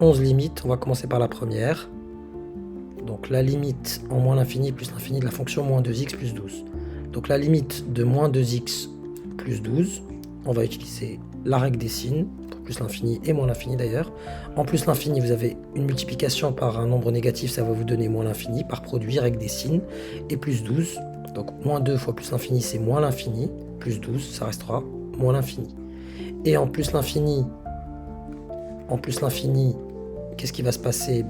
11 limites, on va commencer par la première. Donc la limite en moins l'infini plus l'infini de la fonction moins 2x plus 12. Donc la limite de moins 2x plus 12, on va utiliser la règle des signes, pour plus l'infini et moins l'infini d'ailleurs. En plus l'infini, vous avez une multiplication par un nombre négatif, ça va vous donner moins l'infini, par produit, règle des signes, et plus 12. Donc moins 2 fois plus l'infini, c'est moins l'infini, plus 12, ça restera moins l'infini. Et en plus l'infini, qu'est-ce qui va se passer?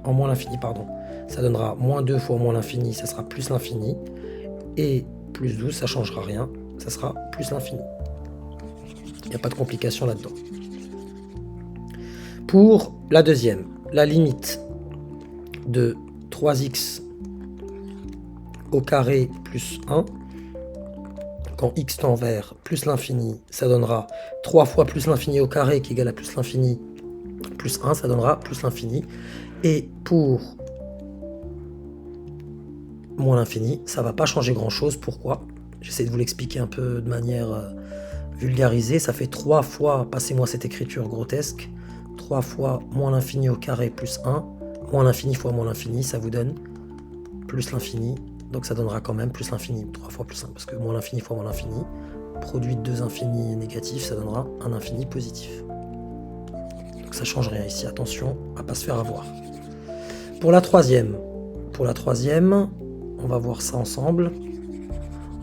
En moins l'infini, pardon, ça donnera moins 2 fois moins l'infini, ça sera plus l'infini. Et plus 12, ça ne changera rien, ça sera plus l'infini. Il n'y a pas de complication là-dedans. Pour la deuxième, la limite de 3x au carré plus 1, quand x tend vers plus l'infini, ça donnera 3 fois plus l'infini au carré qui est égal à plus l'infini plus 1, ça donnera plus l'infini. Et pour moins l'infini, ça va pas changer grand chose. Pourquoi? J'essaie de vous l'expliquer un peu de manière vulgarisée. Ça fait 3 fois, passez-moi cette écriture grotesque, 3 fois moins l'infini au carré plus 1, moins l'infini fois moins l'infini, ça vous donne plus l'infini. Donc ça donnera quand même plus l'infini, 3 fois plus 1, parce que moins l'infini fois moins l'infini, produit de deux infinis négatifs, ça donnera un infini positif. Donc ça change rien ici, attention à pas se faire avoir. Pour la troisième, on va voir ça ensemble.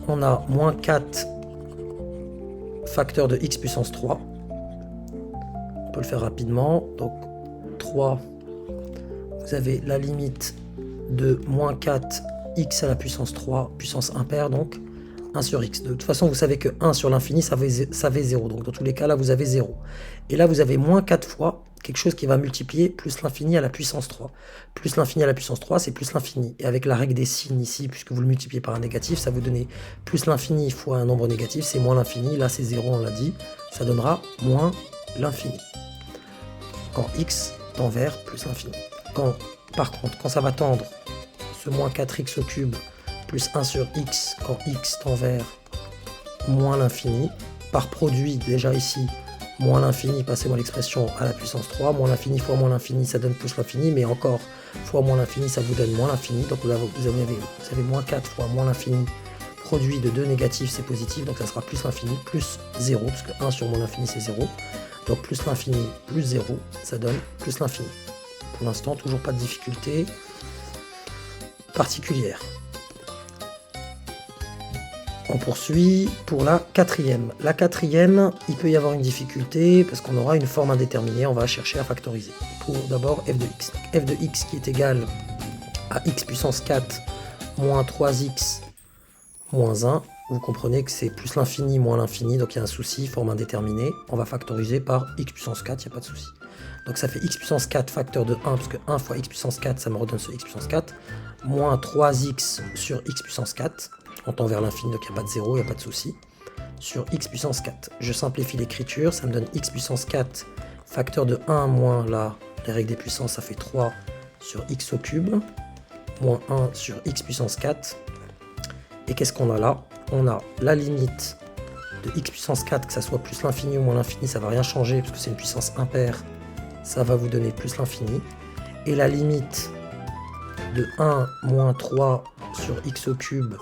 On a moins 4 facteur de x puissance 3. On peut le faire rapidement. Donc 3, vous avez la limite de moins 4 x à la puissance 3, puissance impaire, donc 1 sur x. De toute façon, vous savez que 1 sur l'infini, ça fait 0. Donc dans tous les cas, là, vous avez 0. Et là, vous avez moins 4 fois quelque chose qui va multiplier plus l'infini à la puissance 3. Plus l'infini à la puissance 3, c'est plus l'infini. Et avec la règle des signes ici, puisque vous le multipliez par un négatif, ça vous donne plus l'infini fois un nombre négatif, c'est moins l'infini. Là, c'est 0, on l'a dit. Ça donnera moins l'infini. Quand x tend vers plus l'infini. Par contre, quand ça va tendre ce moins 4x au cube plus 1 sur x, quand x tend vers moins l'infini, par produit, déjà ici, moins l'infini, passez-moi l'expression, à la puissance 3, moins l'infini fois moins l'infini, ça donne plus l'infini, mais encore, fois moins l'infini, ça vous donne moins l'infini, donc vous avez moins 4 fois moins l'infini, produit de 2 négatifs, c'est positif, donc ça sera plus l'infini, plus 0, parce que 1 sur moins l'infini, c'est 0, donc plus l'infini, plus 0, ça donne plus l'infini. Pour l'instant, toujours pas de difficulté particulière. On poursuit pour la quatrième. La quatrième, il peut y avoir une difficulté parce qu'on aura une forme indéterminée, on va chercher à factoriser. Pour d'abord f de x. F de x qui est égal à x puissance 4 moins 3x moins 1. Vous comprenez que c'est plus l'infini moins l'infini, donc il y a un souci, forme indéterminée. On va factoriser par x puissance 4, il n'y a pas de souci. Donc ça fait x puissance 4 facteur de 1, parce que 1 fois x puissance 4, ça me redonne ce x puissance 4, moins 3x sur x puissance 4. On tend vers l'infini, donc il n'y a pas de 0, il n'y a pas de souci, sur x puissance 4. Je simplifie l'écriture, ça me donne x puissance 4, facteur de 1 moins là, les règles des puissances, ça fait 3 sur x au cube, moins 1 sur x puissance 4. Et qu'est-ce qu'on a là? On a la limite de x puissance 4, que ça soit plus l'infini ou moins l'infini, ça ne va rien changer, parce que c'est une puissance impaire, ça va vous donner plus l'infini. Et la limite de 1 moins 3 sur x au cube,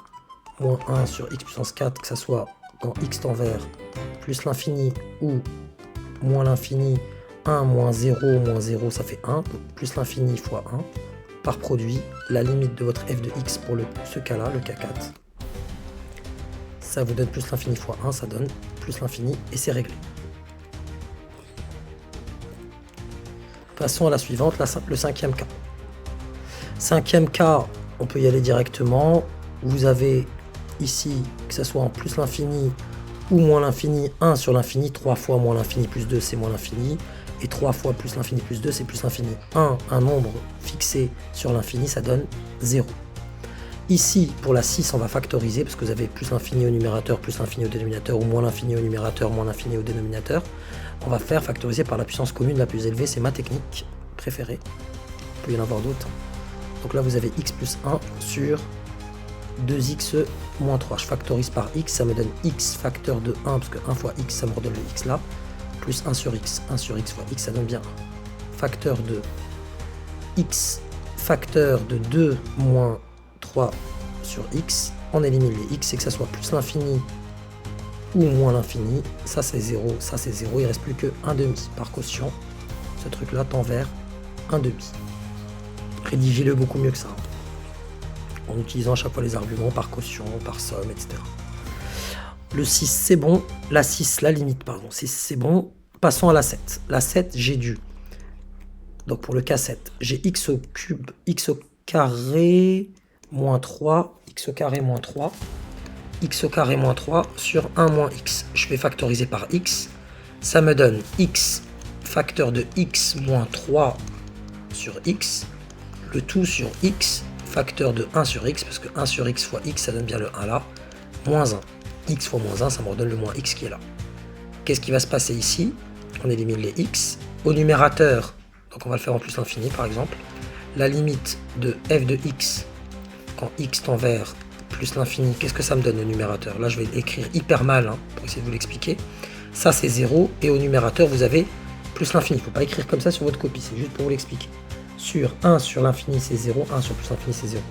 moins 1 sur x puissance 4, que ça soit quand x tend vers plus l'infini ou moins l'infini, 1 moins 0, ça fait 1, donc plus l'infini fois 1, par produit, la limite de votre f de x pour ce cas-là, le cas 4, ça vous donne plus l'infini fois 1, ça donne plus l'infini, et c'est réglé. Passons à la suivante, le cinquième cas. Cinquième cas, on peut y aller directement. Vous avez ici, que ce soit en plus l'infini ou moins l'infini, 1 sur l'infini, 3 fois moins l'infini plus 2, c'est moins l'infini, et 3 fois plus l'infini plus 2, c'est plus l'infini. 1, un nombre fixé sur l'infini, ça donne 0. Ici, pour la 6, on va factoriser, parce que vous avez plus l'infini au numérateur, plus l'infini au dénominateur, ou moins l'infini au numérateur, moins l'infini au dénominateur. On va faire factoriser par la puissance commune la plus élevée, c'est ma technique préférée. Il peut y en avoir d'autres. Donc là, vous avez x plus 1 sur 2x moins 3. Je factorise par x, ça me donne x facteur de 1, parce que 1 fois x, ça me redonne le x là, plus 1 sur x fois x, ça donne bien 1. facteur de x facteur de 2 moins 3 sur x. On élimine les x et que ça soit plus l'infini ou moins l'infini. Ça c'est 0, ça c'est 0. Il ne reste plus que 1 demi par quotient. Ce truc-là tend vers 1 demi. Rédigez-le beaucoup mieux que ça. En utilisant à chaque fois les arguments par quotient, par somme, etc. Le 6 c'est bon. La 6, la limite, pardon. 6 c'est bon. Passons à la 7. La 7, j'ai dû. Donc pour le cas 7, j'ai x au cube, x au carré moins 3, x au carré moins 3, x au carré moins 3 sur 1 moins x. Je vais factoriser par x. Ça me donne x facteur de x moins 3 sur x. Le tout sur x facteur de 1 sur x, parce que 1 sur x fois x, ça donne bien le 1 là, moins 1. X fois moins 1, ça me redonne le moins x qui est là. Qu'est-ce qui va se passer ici? On élimine les x. Au numérateur, donc on va le faire en plus l'infini par exemple, la limite de f de x, quand x tend vers plus l'infini, qu'est-ce que ça me donne au numérateur? Là je vais l'écrire hyper mal hein, pour essayer de vous l'expliquer. Ça c'est 0, et au numérateur vous avez plus l'infini. Il ne faut pas écrire comme ça sur votre copie, c'est juste pour vous l'expliquer. Sur 1 sur l'infini c'est 0, 1 sur plus l'infini c'est 0.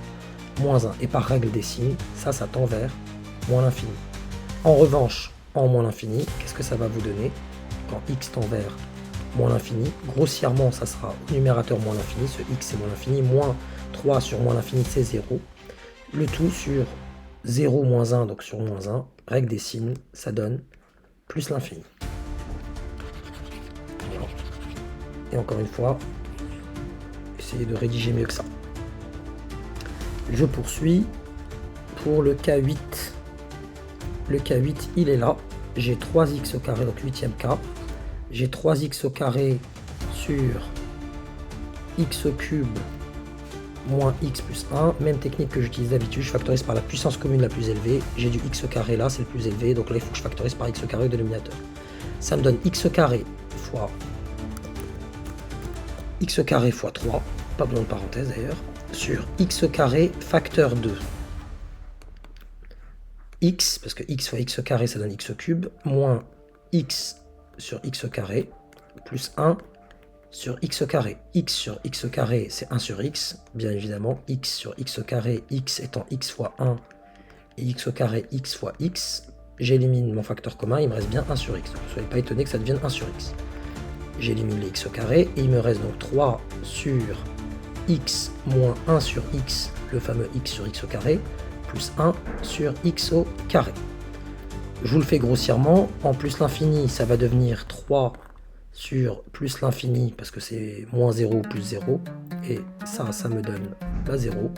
Moins 1, et par règle des signes, ça tend vers moins l'infini. En revanche, en moins l'infini, qu'est-ce que ça va vous donner? Quand x tend vers moins l'infini, grossièrement ça sera au numérateur moins l'infini, ce x c'est moins l'infini, moins 3 sur moins l'infini c'est 0. Le tout sur 0 moins 1, donc sur moins 1, règle des signes, ça donne plus l'infini. Voilà. Et encore une fois, essayez de rédiger mieux que ça. Je poursuis pour le cas 8. Le cas 8, il est là. J'ai 3x au carré, donc 8e cas. J'ai 3x au carré sur x au cube moins x plus 1. Même technique que j'utilise d'habitude, je factorise par la puissance commune la plus élevée. J'ai du x au carré là, c'est le plus élevé. Donc là, il faut que je factorise par x au carré au dénominateur. Ça me donne x au carré fois x au carré fois 3. Pas besoin de parenthèse d'ailleurs. Sur x au carré facteur 2. X, parce que x fois x au carré, ça donne x au cube, moins x sur x au carré, plus 1 sur x au carré. X sur x au carré, c'est 1 sur x, bien évidemment. X sur x au carré, x étant x fois 1, et x au carré, x fois x. J'élimine mon facteur commun, il me reste bien 1 sur x. Donc ne soyez pas étonné que ça devienne 1 sur x. J'élimine les x au carré, et il me reste donc 3 sur x moins 1 sur x, le fameux x sur x au carré, plus 1 sur x au carré. Je vous le fais grossièrement, en plus l'infini, ça va devenir 3 sur plus l'infini, parce que c'est moins 0 plus 0, et ça me donne pas 0.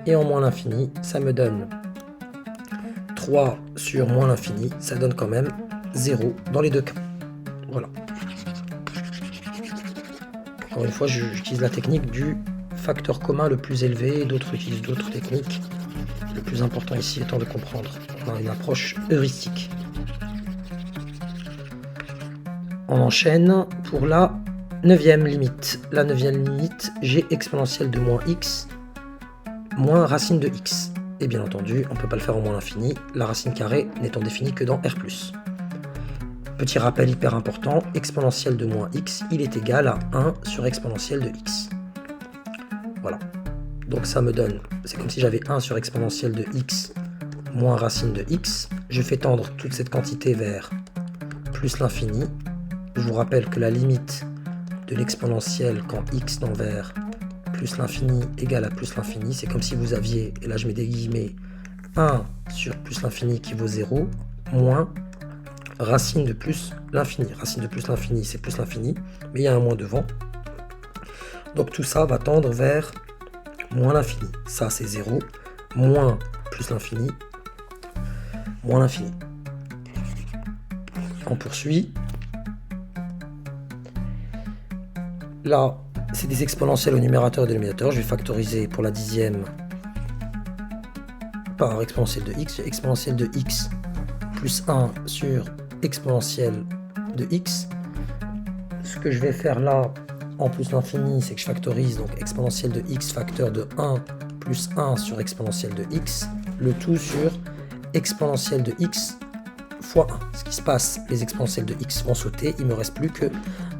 Et en moins l'infini, ça me donne 3 sur moins l'infini, ça donne quand même 0 dans les deux cas. Voilà. Encore une fois, j'utilise la technique du facteur commun le plus élevé, d'autres utilisent d'autres techniques. Le plus important ici étant de comprendre. On a une approche heuristique. On enchaîne pour la 9e limite. La 9e limite, j'ai exponentielle de moins x moins racine de x. Et bien entendu, on ne peut pas le faire en moins l'infini, la racine carrée n'étant définie que dans R+. Petit rappel hyper important, exponentielle de moins x, il est égal à 1 sur exponentielle de x. Voilà. Donc ça me donne, c'est comme si j'avais 1 sur exponentielle de x moins racine de x. Je fais tendre toute cette quantité vers plus l'infini. Je vous rappelle que la limite de l'exponentielle quand x tend vers plus l'infini égale à plus l'infini, c'est comme si vous aviez, et là je mets des guillemets, 1 sur plus l'infini qui vaut 0, moins racine de plus l'infini. Racine de plus l'infini, c'est plus l'infini, mais il y a un moins devant. Donc tout ça va tendre vers moins l'infini. Ça, c'est 0, moins plus l'infini, moins l'infini. On poursuit. Là, c'est des exponentielles au numérateur et au dénominateur. Je vais factoriser pour la 10e par exponentielle de x. Exponentielle de x plus 1 sur exponentielle de x. Ce que je vais faire là, en plus l'infini, c'est que je factorise donc exponentielle de x facteur de 1 plus 1 sur exponentielle de x, le tout sur exponentielle de x fois 1. Ce qui se passe, les exponentielles de x vont sauter, il ne me reste plus que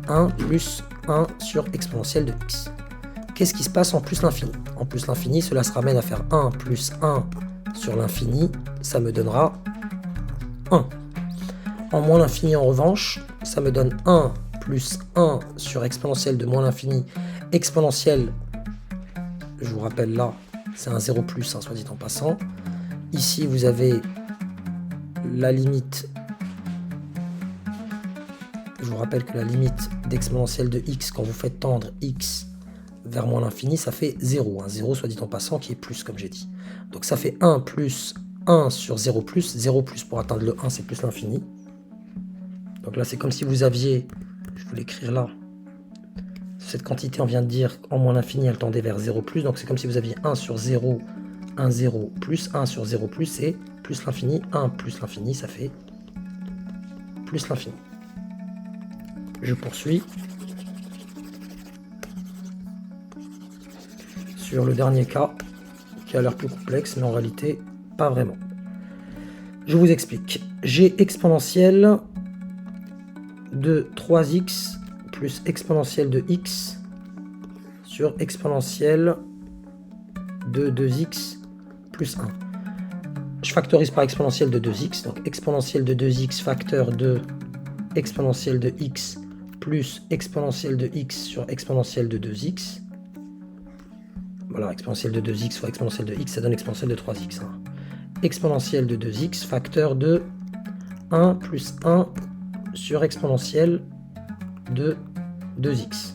1 plus 1 sur exponentielle de x. Qu'est-ce qui se passe en plus l'infini? En plus l'infini, cela se ramène à faire 1 plus 1 sur l'infini, ça me donnera 1. En moins l'infini, en revanche, ça me donne 1 plus 1 sur exponentielle de moins l'infini. Exponentielle, je vous rappelle là, c'est un 0 plus, hein, soit dit en passant. Ici, vous avez la limite. Je vous rappelle que la limite d'exponentielle de x, quand vous faites tendre x vers moins l'infini, ça fait 0. Un 0, soit dit en passant, qui est plus, comme j'ai dit. Donc ça fait 1 plus 1 sur 0 plus. 0 plus pour atteindre le 1, c'est plus l'infini. Donc là, c'est comme si vous aviez, je vais l'écrire là, cette quantité, on vient de dire, en moins l'infini, elle tendait vers 0 plus. Donc c'est comme si vous aviez 1 sur 0, 1, 0 plus, 1 sur 0 plus, c'est plus l'infini. 1 plus l'infini, ça fait plus l'infini. Je poursuis. Sur le dernier cas, qui a l'air plus complexe, mais en réalité, pas vraiment. Je vous explique. J'ai exponentielle de 3x plus exponentielle de x sur exponentielle de 2x plus 1. Je factorise par exponentielle de 2x, donc exponentielle de 2x facteur de exponentielle de x plus exponentielle de x sur exponentielle de 2x. Voilà, exponentielle de 2x fois exponentielle de x, ça donne exponentielle de 3x. Hein. Exponentielle de 2x, facteur de 1 plus 1 sur exponentielle de 2x.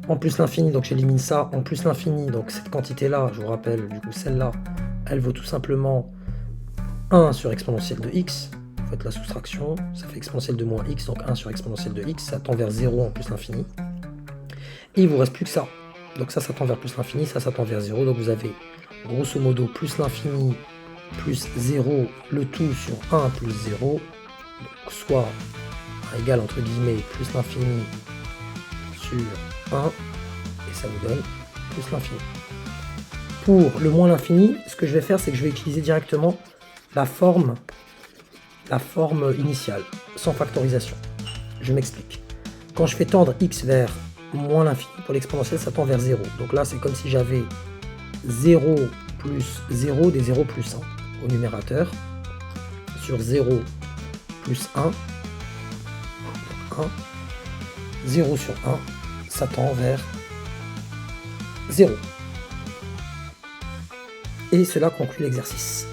En plus l'infini, donc j'élimine ça. En plus l'infini, donc cette quantité-là, je vous rappelle, du coup celle-là, elle vaut tout simplement 1 sur exponentielle de x. Vous faites la soustraction, ça fait exponentielle de moins x, donc 1 sur exponentielle de x, ça tend vers 0 en plus l'infini. Et il vous reste plus que ça. Donc ça tend vers plus l'infini, ça tend vers 0. Donc vous avez grosso modo plus l'infini plus 0, le tout sur 1 plus 0. Donc soit égal entre guillemets plus l'infini sur 1. Et ça vous donne plus l'infini. Pour le moins l'infini, ce que je vais faire, c'est que je vais utiliser directement la forme initiale, sans factorisation. Je m'explique. Quand je fais tendre x vers moins l'infini, pour l'exponentielle, ça tend vers 0. Donc là, c'est comme si j'avais 0 plus 0 des 0 plus 1 au numérateur, sur 0 plus 1, 1, 0 sur 1, ça tend vers 0. Et cela conclut l'exercice.